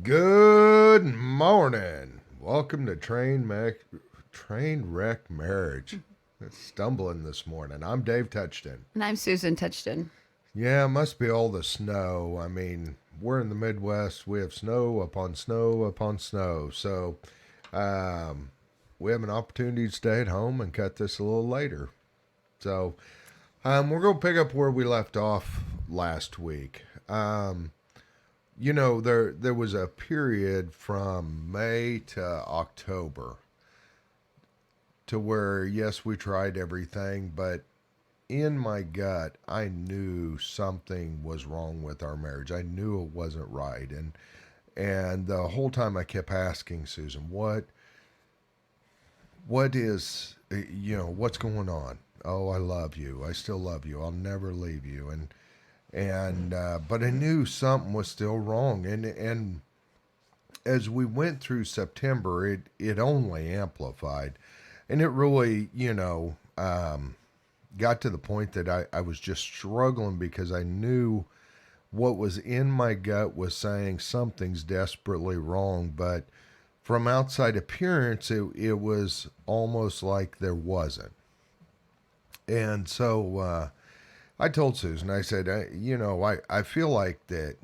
Good morning. Welcome to Train Wreck Marriage. It's stumbling this morning. I'm Dave Touchton. And I'm Susan Touchton. Yeah, it must be all the snow. I mean, we're in the Midwest. We have snow upon snow upon snow. So, um, we have an opportunity to stay at home and cut this a little later. So, we're going to pick up where we left off last week. There was a period from May to October to where yes, we tried everything, but in my gut, I knew something was wrong with our marriage. I knew it wasn't right, and the whole time I kept asking Susan, what's going on? Oh, I love you. I still love you. I'll never leave you. And but I knew something was still wrong, and as we went through September, it only amplified, and it really, got to the point that I was just struggling because I knew what was in my gut was saying something's desperately wrong, but from outside appearance, it was almost like there wasn't. And so I told Susan, I said, I feel like that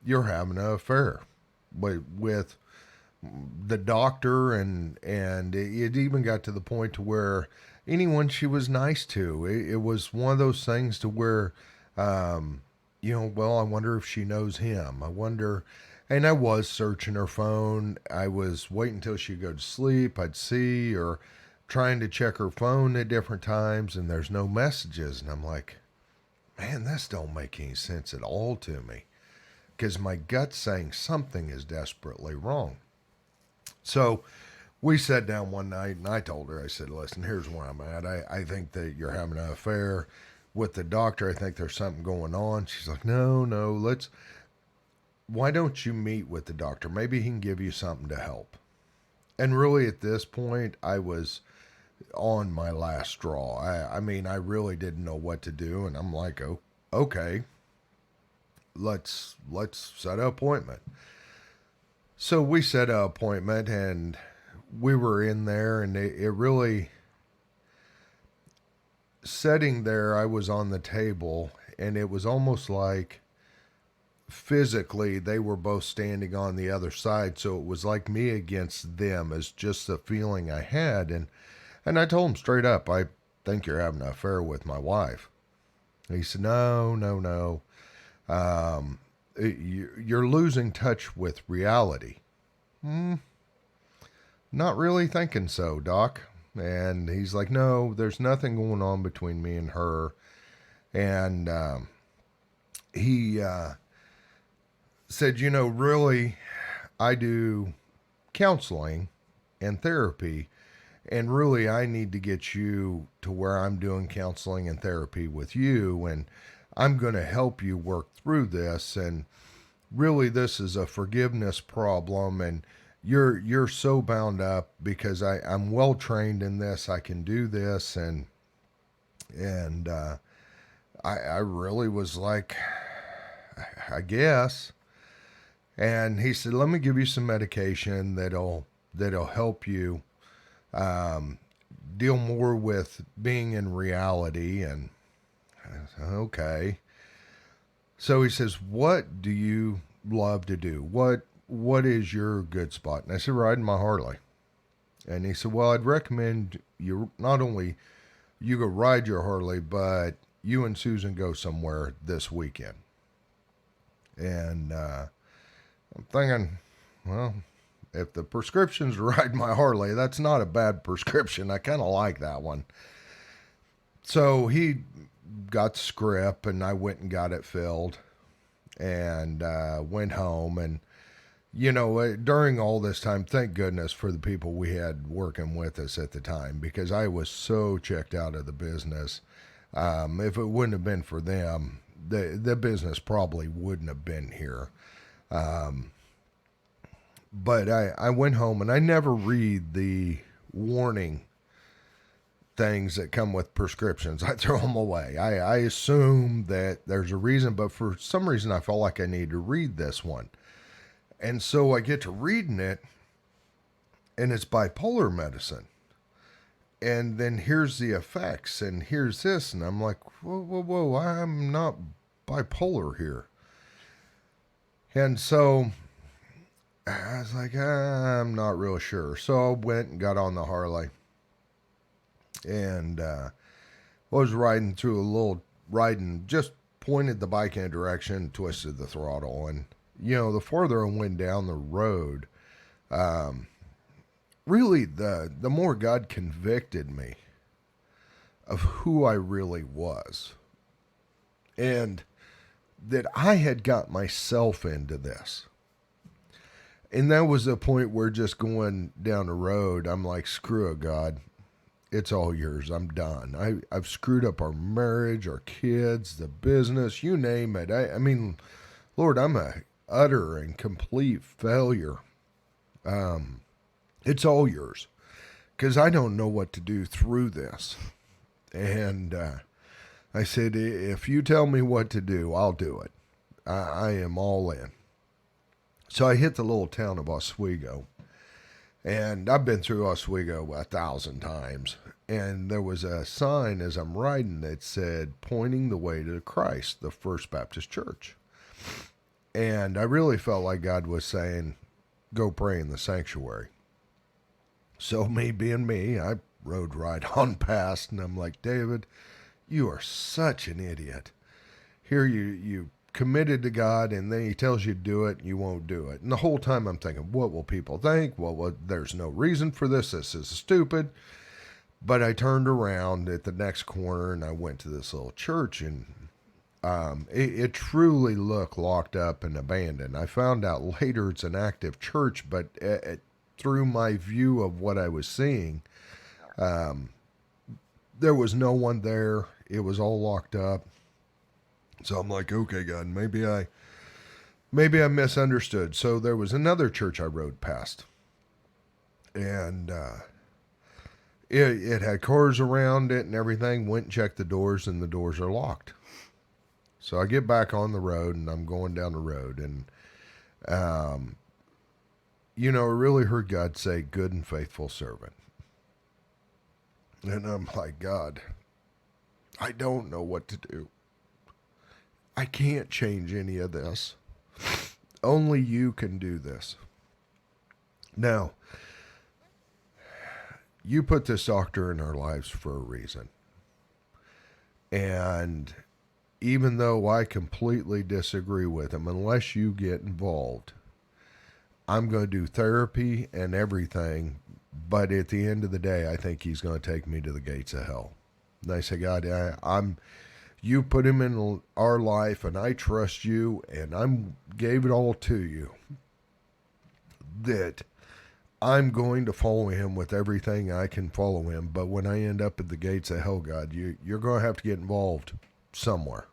you're having an affair with the doctor, and it even got to the point to where anyone she was nice to, it was one of those things to where, well, I wonder if she knows him. I wonder. And I was searching her phone. I was waiting until she'd go to sleep. I'd see, or trying to check her phone at different times, and there's no messages. And I'm like, man, this don't make any sense at all to me, because my gut's saying something is desperately wrong. So we sat down one night, and I told her, I said, listen, here's where I'm at. I think that you're having an affair with the doctor. I think there's something going on. She's like, no, why don't you meet with the doctor? Maybe he can give you something to help. And really, at this point, I was on my last straw. I mean, I really didn't know what to do. And I'm like, oh, okay, let's set an appointment. So we set an appointment, and we were in there, and it really, sitting there, I was on the table, and it was almost like physically they were both standing on the other side. So it was like me against them, is just the feeling I had. And I told him straight up, I think you're having an affair with my wife. And he said, no. You're losing touch with reality. Not really thinking so, Doc. And he's like, no, there's nothing going on between me and her. And he said, really, I do counseling and therapy. And really, I need to get you to where I'm doing counseling and therapy with you. And I'm going to help you work through this. And really, this is a forgiveness problem. And you're so bound up because I'm well trained in this. I can do this. And I really was like, I guess. And he said, let me give you some medication that'll help you deal more with being in reality. And I said, okay. So he says, what do you love to do? What is your good spot? And I said, riding my Harley. And he said, well, I'd recommend you not only you go ride your Harley, but you and Susan go somewhere this weekend. And I'm thinking, well, if the prescription's to ride my Harley, that's not a bad prescription. I kind of like that one. So he got the script, and I went and got it filled, and went home. And during all this time, thank goodness for the people we had working with us at the time, because I was so checked out of the business. If it wouldn't have been for them, the business probably wouldn't have been here. But I went home, and I never read the warning things that come with prescriptions. I throw them away. I assume that there's a reason, but for some reason I felt like I needed to read this one. And so I get to reading it, and it's bipolar medicine. And then here's the effects, and here's this. And I'm like, whoa, whoa, whoa, I'm not bipolar here. And so I was like, I'm not real sure. So I went and got on the Harley and was riding through a little, riding, just pointed the bike in a direction, twisted the throttle. And, the farther I went down the road, really the more God convicted me of who I really was. And that I had got myself into this. And that was the point where just going down the road, I'm like, screw it, God. It's all yours. I'm done. I've screwed up our marriage, our kids, the business, you name it. I mean, Lord, I'm a utter and complete failure. It's all yours. Because I don't know what to do through this. And I said, if you tell me what to do, I'll do it. I am all in. So I hit the little town of Oswego. And I've been through Oswego 1,000 times. And there was a sign as I'm riding that said, pointing the way to Christ, the First Baptist Church. And I really felt like God was saying, go pray in the sanctuary. So me being me, I rode right on past, and I'm like, David, you are such an idiot. Here you committed to God, and then he tells you to do it, and you won't do it. And the whole time I'm thinking, what will people think? Well, there's no reason for this. This is stupid. But I turned around at the next corner, and I went to this little church, and it truly looked locked up and abandoned. I found out later it's an active church, but through my view of what I was seeing, there was no one there. It was all locked up. So I'm like, okay, God, maybe I misunderstood. So there was another church I rode past, and it had cars around it and everything. Went and checked the doors, and the doors are locked. So I get back on the road, and I'm going down the road, and I really heard God say, "Good and faithful servant." And I'm like, God, I don't know what to do. I can't change any of this. Only you can do this. Now, you put this doctor in our lives for a reason. And even though I completely disagree with him, unless you get involved, I'm going to do therapy and everything. But at the end of the day, I think he's going to take me to the gates of hell. And I say, God, you put him in our life, and I trust you, and gave it all to you. That I'm going to follow him with everything I can follow him. But when I end up at the gates of hell, God, you're going to have to get involved somewhere.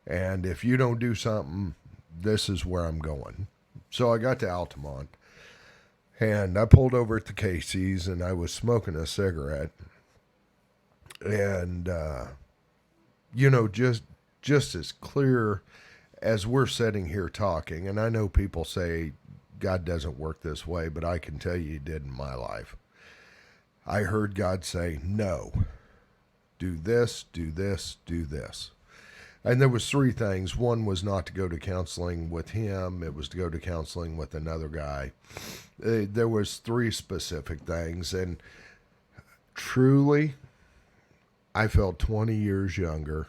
And if you don't do something, this is where I'm going. So I got to Altamont, and I pulled over at the Casey's, and I was smoking a cigarette. And, just as clear as we're sitting here talking, and I know people say God doesn't work this way, but I can tell you he did in my life. I heard God say, no, do this, do this, do this. And there was 3 things. One was not to go to counseling with him. It was to go to counseling with another guy. There was 3 specific things. And truly, I felt 20 years younger.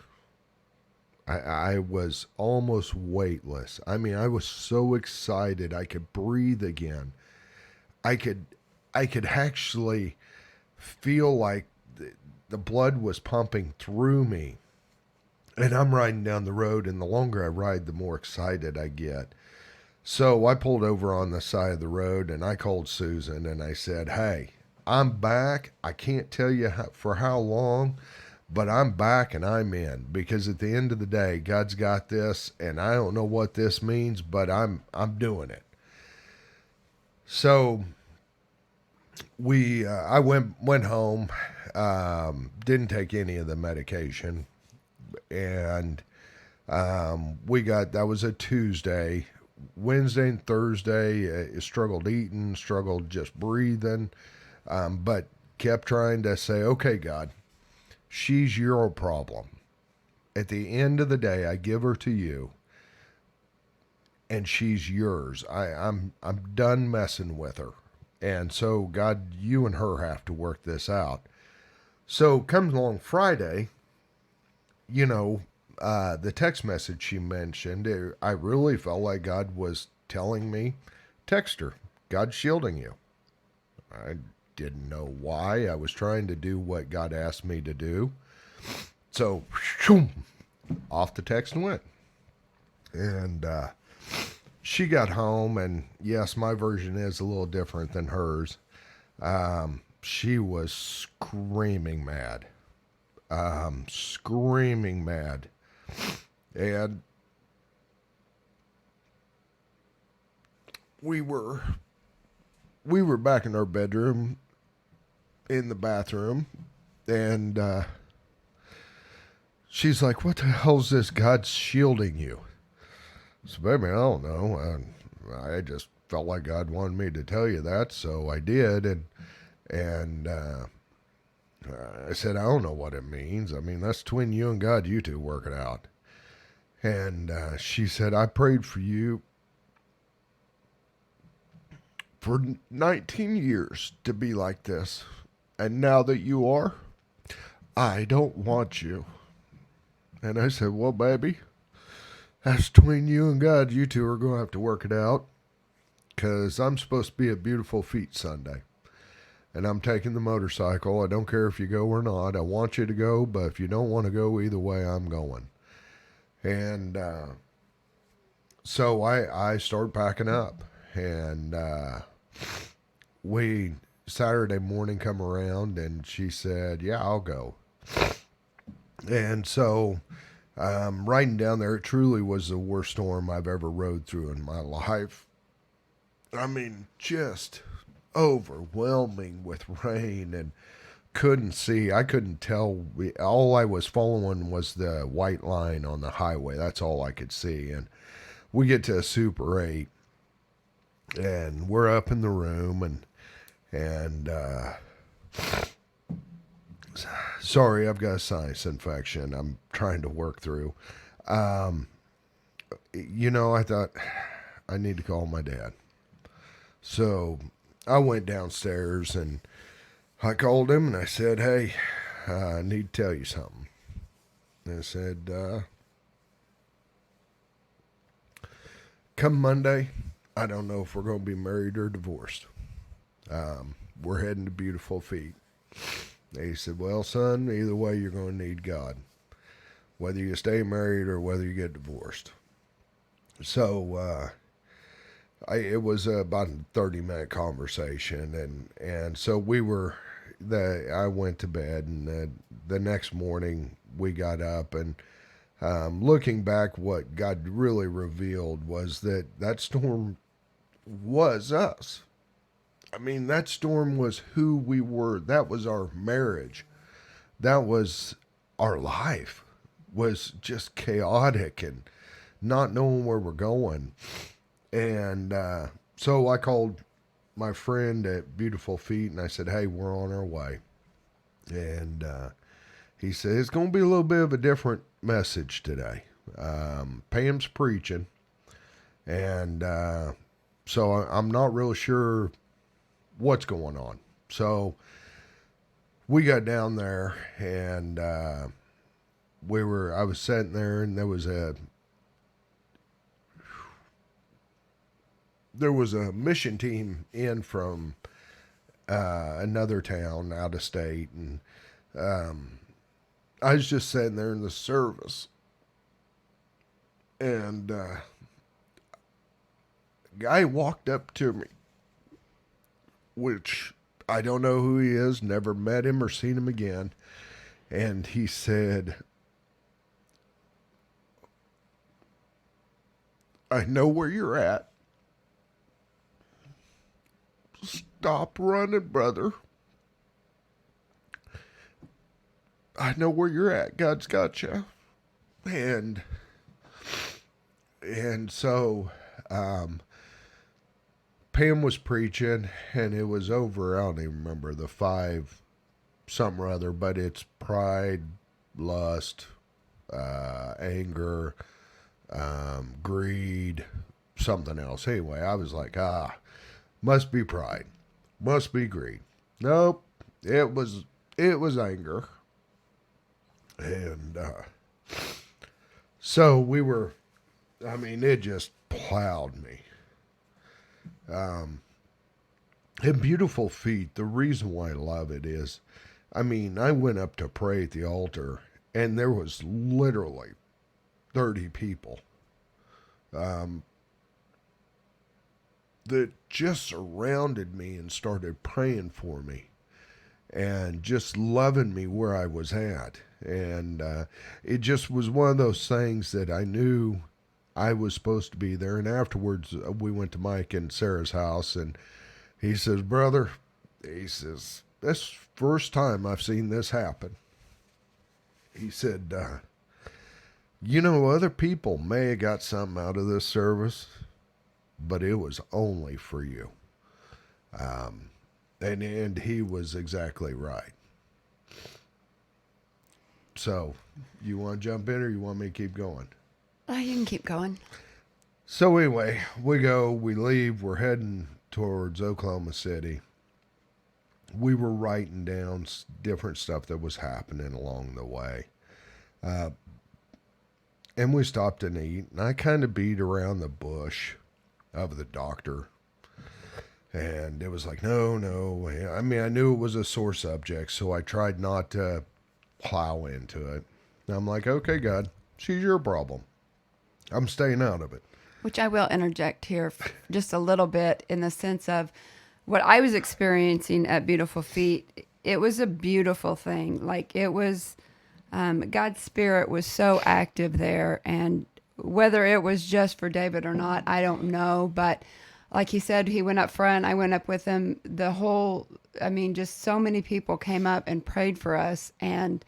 I was almost weightless. I mean, I was so excited I could breathe again. I could actually feel like the blood was pumping through me. And I'm riding down the road, and the longer I ride, the more excited I get. So I pulled over on the side of the road, and I called Susan, and I said, hey, I'm back. I can't tell you for how long, but I'm back and I'm in, because at the end of the day, God's got this, and I don't know what this means, but I'm doing it. So I went home, didn't take any of the medication, and that was a Tuesday. Wednesday and Thursday, struggled eating, struggled just breathing, but kept trying to say, okay, God, she's your problem. At the end of the day, I give her to you, and she's yours. I'm done messing with her. And so, God, you and her have to work this out. So comes along Friday, you know, the text message she mentioned, I really felt like God was telling me, text her. God's shielding you. I didn't know why. I was trying to do what God asked me to do. So, shoom, off the text went. And she got home, and yes, my version is a little different than hers. She was screaming mad. Screaming mad. And we were back in our bedroom in the bathroom, and she's like, "What the hell's this? God's shielding you." So, baby, I don't know. I just felt like God wanted me to tell you that, so I did, and I said, I don't know what it means. I mean, that's between you and God. You two work it out. And she said, I prayed for you for 19 years to be like this. And now that you are, I don't want you. And I said, well, baby, that's between you and God. You two are going to have to work it out, because I'm supposed to be at Beautiful Feet Sunday. And I'm taking the motorcycle. I don't care if you go or not. I want you to go, but if you don't want to go, either way, I'm going. And so I started packing up. And we, Saturday morning come around, and she said, yeah, I'll go. And so riding down there, it truly was the worst storm I've ever rode through in my life. I mean, just overwhelming with rain, and couldn't see. I couldn't tell. All I was following was the white line on the highway. That's all I could see. And we get to a Super 8, and we're up in the room, and sorry, I've got a sinus infection I'm trying to work through. I thought I need to call my dad. So I went downstairs, and I called him, and I said, hey, I need to tell you something. And I said, come Monday, I don't know if we're going to be married or divorced. We're heading to Beautiful Feet. And he said, well, son, either way, you're going to need God, whether you stay married or whether you get divorced. So it was about a 30-minute conversation, and so I went to bed, and the next morning we got up, and looking back, what God really revealed was that storm was us. I mean, that storm was who we were. That was our marriage. That was our life. Was just chaotic and not knowing where we're going. And so I called my friend at Beautiful Feet, and I said, hey, we're on our way. And he said, it's going to be a little bit of a different message today. Pam's preaching. And so I'm not really sure what's going on. So we got down there, and I was sitting there, and there was a mission team in from another town out of state, and I was just sitting there in the service, and a guy walked up to me, which I don't know who he is, never met him or seen him again, and he said, I know where you're at. Stop running, brother. I know where you're at. God's got you. And so Pam was preaching, and it was over. I don't even remember the five something or other, but it's pride, lust, anger, greed, something else. Anyway, I was like, must be pride, must be greed. Nope, it was anger, and so we were. I mean, it just plowed me. And beautiful feet. The reason why I love it is, I mean, I went up to pray at the altar, and there was literally 30 people that just surrounded me and started praying for me and just loving me where I was at. And it just was one of those things that I knew I was supposed to be there. And afterwards, we went to Mike and Sarah's house, and he says, "Brother," he says, "this first time I've seen this happen." He said, other people may have got something out of this service, but it was only for you." And he was exactly right. So, you want to jump in, or you want me to keep going? You can keep going. So anyway, we leave, we're heading towards Oklahoma City. We were writing down different stuff that was happening along the way. And we stopped and eat, and I kind of beat around the bush of the doctor. And it was like, no. I mean, I knew it was a sore subject, so I tried not to plow into it. And I'm like, okay, God, she's your problem. I'm staying out of it. Which I will interject here just a little bit in the sense of what I was experiencing at Beautiful Feet. It was a beautiful thing. Like it was, God's Spirit was so active there. And whether it was just for David or not, I don't know. But like he said, he went up front. I went up with him. Just so many people came up and prayed for us. And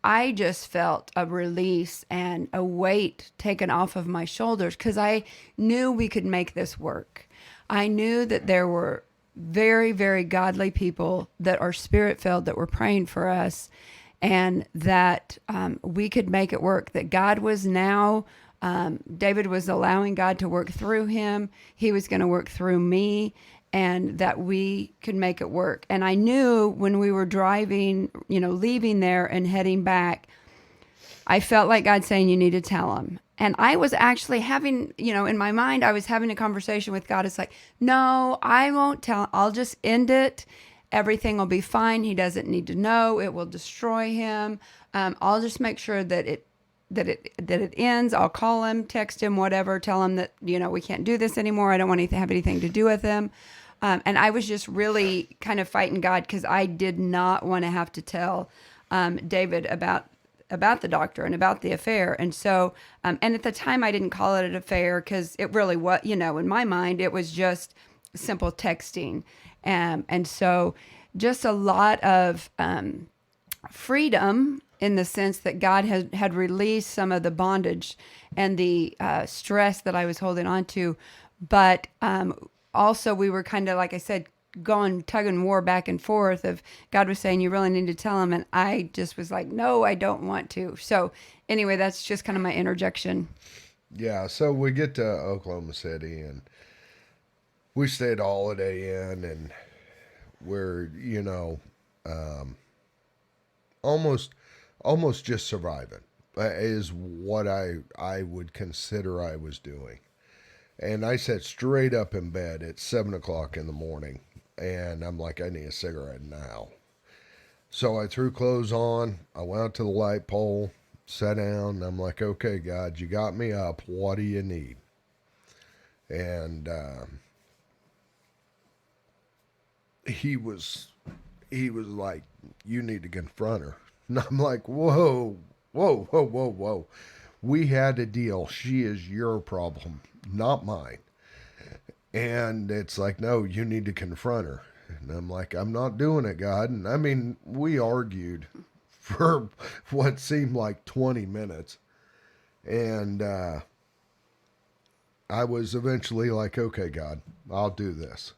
I just felt a release and a weight taken off of my shoulders because I knew we could make this work. I knew that there were very, very godly people that are spirit-filled that were praying for us, and that we could make it work, that God was now, David was allowing God to work through him. He was going to work through me, and that we could make it work. And I knew when we were driving, leaving there and heading back, I felt like God saying, you need to tell him. And I was actually having, in my mind, I was having a conversation with God. It's like, no, I won't tell. I'll just end it. Everything will be fine. He doesn't need to know. It will destroy him. I'll just make sure that it ends. I'll call him, text him, whatever, tell him that, we can't do this anymore. I don't want to have anything to do with him. And I was just really kind of fighting God because I did not want to have to tell David about the doctor and about the affair. And so, and at the time I didn't call it an affair because it really was, in my mind, it was just simple texting. And so just a lot of freedom in the sense that God had released some of the bondage and the stress that I was holding on to. But also we were kind of, like I said, going tug and war back and forth of God was saying, you really need to tell him. And I just was like, no, I don't want to. So anyway, that's just kind of my interjection. Yeah. So we get to Oklahoma City, and we stayed a Holiday Inn, and we're, almost just surviving is what I would consider I was doing. And I sat straight up in bed at 7 o'clock in the morning, and I'm like, I need a cigarette now. So I threw clothes on. I went out to the light pole, sat down, and I'm like, okay, God, you got me up. What do you need? And he was like, you need to confront her. And I'm like, whoa. We had a deal. She is your problem, not mine. And it's like, no, you need to confront her. And I'm like, I'm not doing it, God. And I mean, we argued for what seemed like 20 minutes. And I was eventually like, okay, God, I'll do this.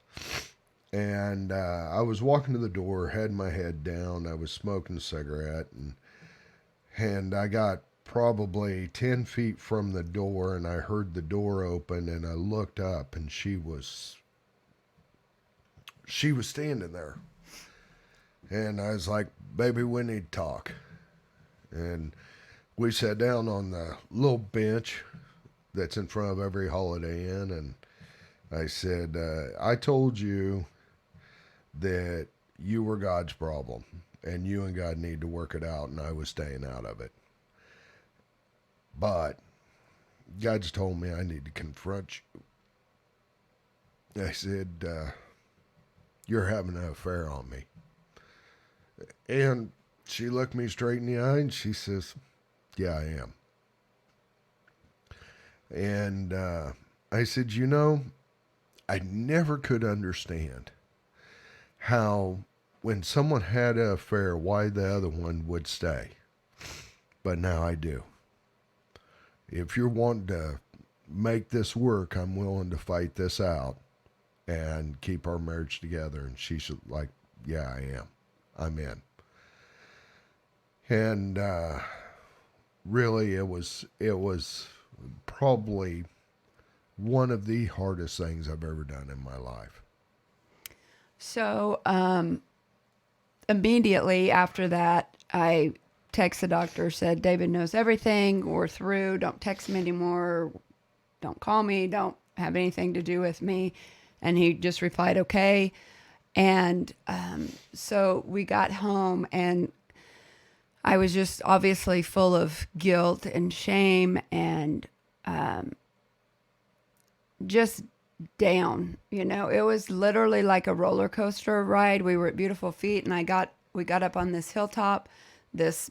And I was walking to the door, had my head down. I was smoking a cigarette, and I got probably 10 feet from the door, and I heard the door open, and I looked up, and she was standing there. And I was like, baby, we need to talk. And we sat down on the little bench that's in front of every Holiday Inn, and I said, I told you that you were God's problem, and you and God need to work it out, and I was staying out of it. But God's told me I need to confront you. I said, you're having an affair on me. And she looked me straight in the eye and she says, yeah, I am. And I said, I never could understand how when someone had an affair, why the other one would stay. But now I do. If you're wanting to make this work, I'm willing to fight this out and keep our marriage together. And she's like, yeah, I am. I'm in. And really, it was probably one of the hardest things I've ever done in my life. So immediately after that, I texted the doctor, said, David knows everything. We're through. Don't text me anymore. Don't call me. Don't have anything to do with me. And he just replied, okay. And so we got home, and I was just obviously full of guilt and shame and just down. It was literally like a roller coaster ride. We were at Beautiful Feet, and we got up on this hilltop, this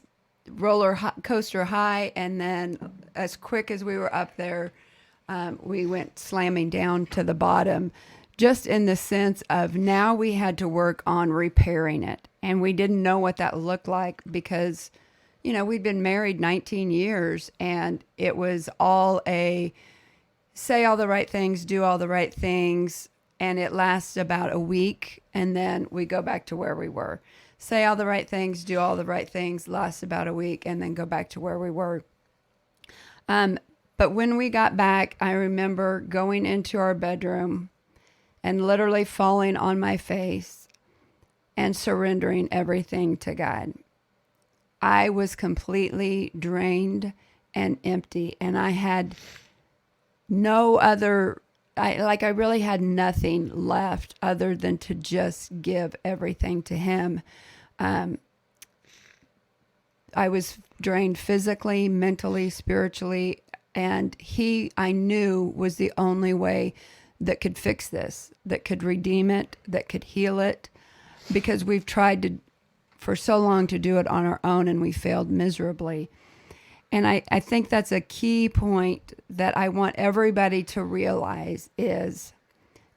coaster high, and then as quick as we were up there, we went slamming down to the bottom, just in the sense of now we had to work on repairing it. And we didn't know what that looked like because, we'd been married 19 years, and it was all say all the right things, do all the right things. And it lasts about a week, and then we go back to where we were. Say all the right things, do all the right things, lasts about a week, and then go back to where we were. But when we got back, I remember going into our bedroom and literally falling on my face and surrendering everything to God. I was completely drained and empty, and I had no other, I really had nothing left other than to just give everything to him. I was drained physically, mentally, spiritually, and I knew was the only way that could fix this, that could redeem it, that could heal it, because we've tried for so long to do it on our own, and we failed miserably. And I think that's a key point that I want everybody to realize is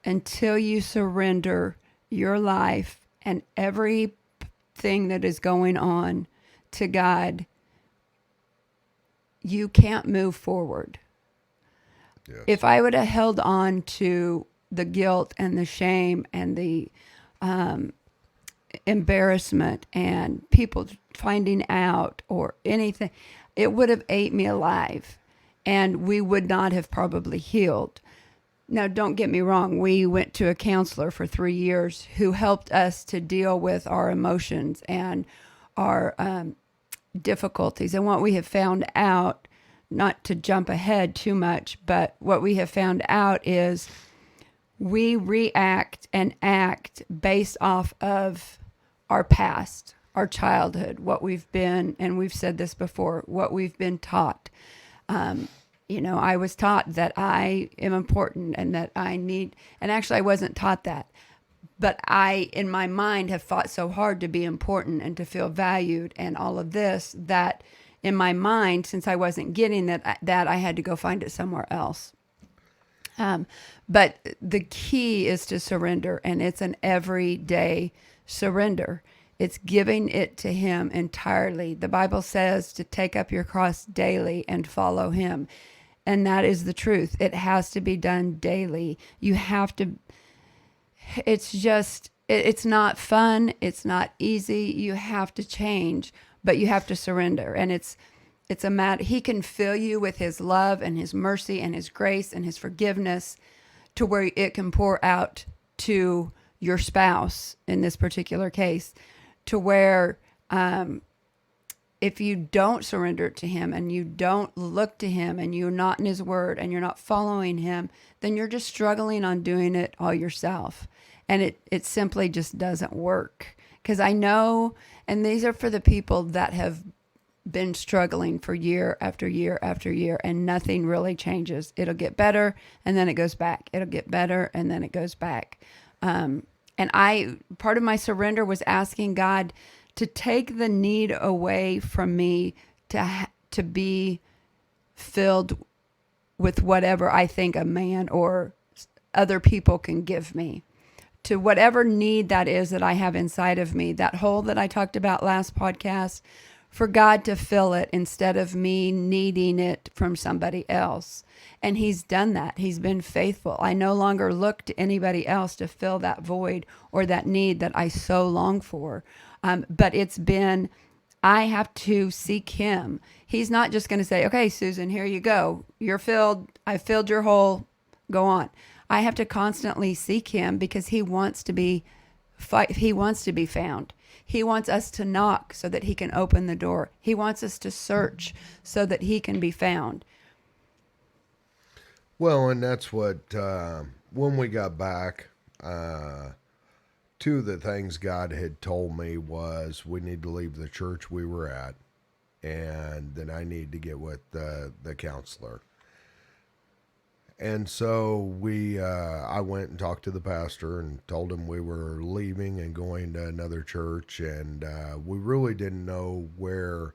until you surrender your life and everything that is going on to God, you can't move forward. Yes. If I would have held on to the guilt and the shame and the embarrassment and people finding out or anything, it would have ate me alive, and we would not have probably healed. Now, don't get me wrong. We went to a counselor for 3 years who helped us to deal with our emotions and our difficulties. And what we have found out, not to jump ahead too much, but what we have found out is we react and act based off of our past, our childhood, what we've been, and we've said this before, what we've been taught. I was taught that I am important and that I need, and actually I wasn't taught that, but I, in my mind, have fought so hard to be important and to feel valued and all of this, that in my mind, since I wasn't getting that I had to go find it somewhere else. But the key is to surrender, and it's an everyday surrender. It's giving it to him entirely. The Bible says to take up your cross daily and follow him. And that is the truth. It has to be done daily. You have to, it's just, it's not fun. It's not easy. You have to change, but you have to surrender. And it's a matter, he can fill you with his love and his mercy and his grace and his forgiveness to where it can pour out to your spouse in this particular case, to where if you don't surrender it to him and you don't look to him and you're not in his word and you're not following him, then you're just struggling on doing it all yourself. And it simply just doesn't work. Because I know, and these are for the people that have been struggling for year after year after year and nothing really changes. It'll get better and then it goes back. It'll get better and then it goes back. And part of my surrender was asking God to take the need away from me to be filled with whatever I think a man or other people can give me, to whatever need that is that I have inside of me, that hole that I talked about last podcast, for God to fill it instead of me needing it from somebody else. And he's done that. He's been faithful. I no longer look to anybody else to fill that void or that need that I so long for. But I have to seek him. He's not just going to say, okay, Susan, here you go. You're filled. I filled your hole. Go on. I have to constantly seek him because he wants to be found. He wants us to knock so that he can open the door. He wants us to search so that he can be found. Well, and that's what, when we got back, two of the things God had told me was we need to leave the church we were at, and then I need to get with the counselor. And so I went and talked to the pastor and told him we were leaving and going to another church, and we really didn't know where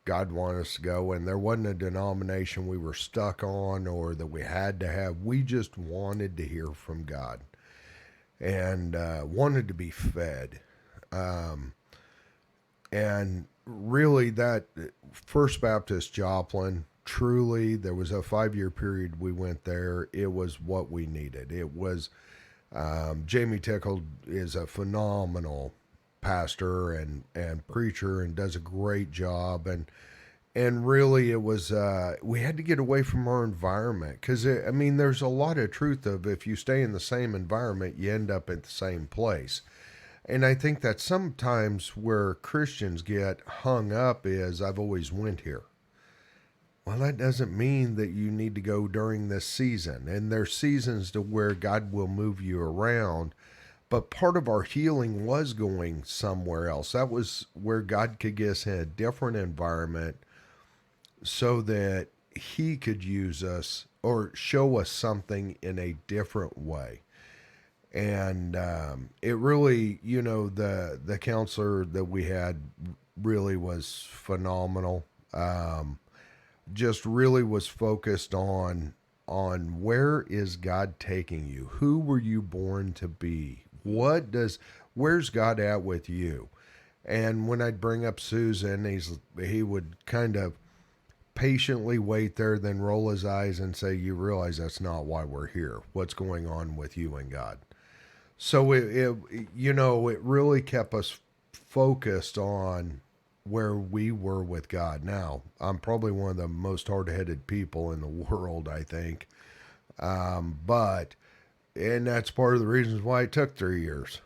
God wanted us to go, and there wasn't a denomination we were stuck on or that we had to have. We just wanted to hear from God and wanted to be fed. And really, that First Baptist Joplin, truly, there was a 5-year period we went there. It was what we needed. It was, Jamie Tickle is a phenomenal pastor and preacher and does a great job. And really, it was, we had to get away from our environment because, I mean, there's a lot of truth of if you stay in the same environment, you end up at the same place. And I think that sometimes where Christians get hung up is, I've always went here. Well, that doesn't mean that you need to go during this season. And there's seasons to where God will move you around. But part of our healing was going somewhere else. That was where God could get us in a different environment so that he could use us or show us something in a different way. And it really, the counselor that we had really was phenomenal. Just really was focused on where is God taking you? Who were you born to be? Where's God at with you? And when I'd bring up Susan, he would kind of patiently wait there, then roll his eyes and say, "You realize that's not why we're here. What's going on with you and God?" So it really kept us focused on where we were with God. Now, I'm probably one of the most hard-headed people in the world, I think. And that's part of the reasons why it took 3 years,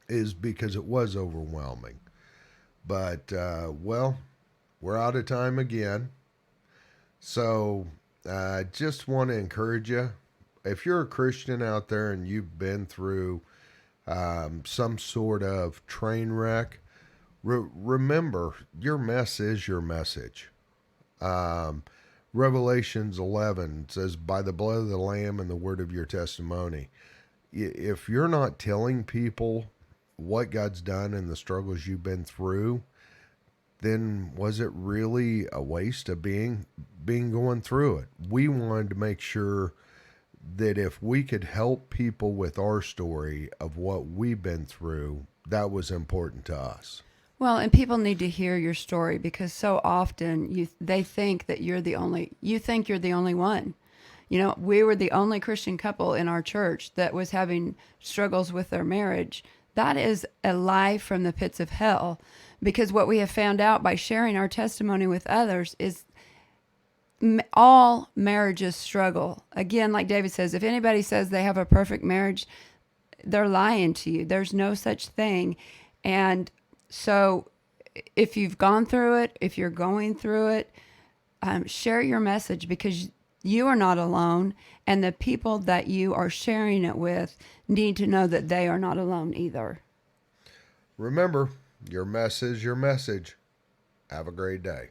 is because it was overwhelming. But, well, we're out of time again. So I just want to encourage you. If you're a Christian out there and you've been through some sort of train wreck, remember, your mess is your message. Revelations 11 says, by the blood of the Lamb and the word of your testimony. If you're not telling people what God's done and the struggles you've been through, then was it really a waste of being going through it? We wanted to make sure that if we could help people with our story of what we've been through, that was important to us. Well, and people need to hear your story because so often they think that you think you're the only one. You know, we were the only Christian couple in our church that was having struggles with their marriage. That is a lie from the pits of hell, because what we have found out by sharing our testimony with others is all marriages struggle. Again, like David says, if anybody says they have a perfect marriage, they're lying to you. There's no such thing. And so if you've gone through it, if you're going through it, share your message, because you are not alone. And the people that you are sharing it with need to know that they are not alone either. Remember, your mess is your message. Have a great day.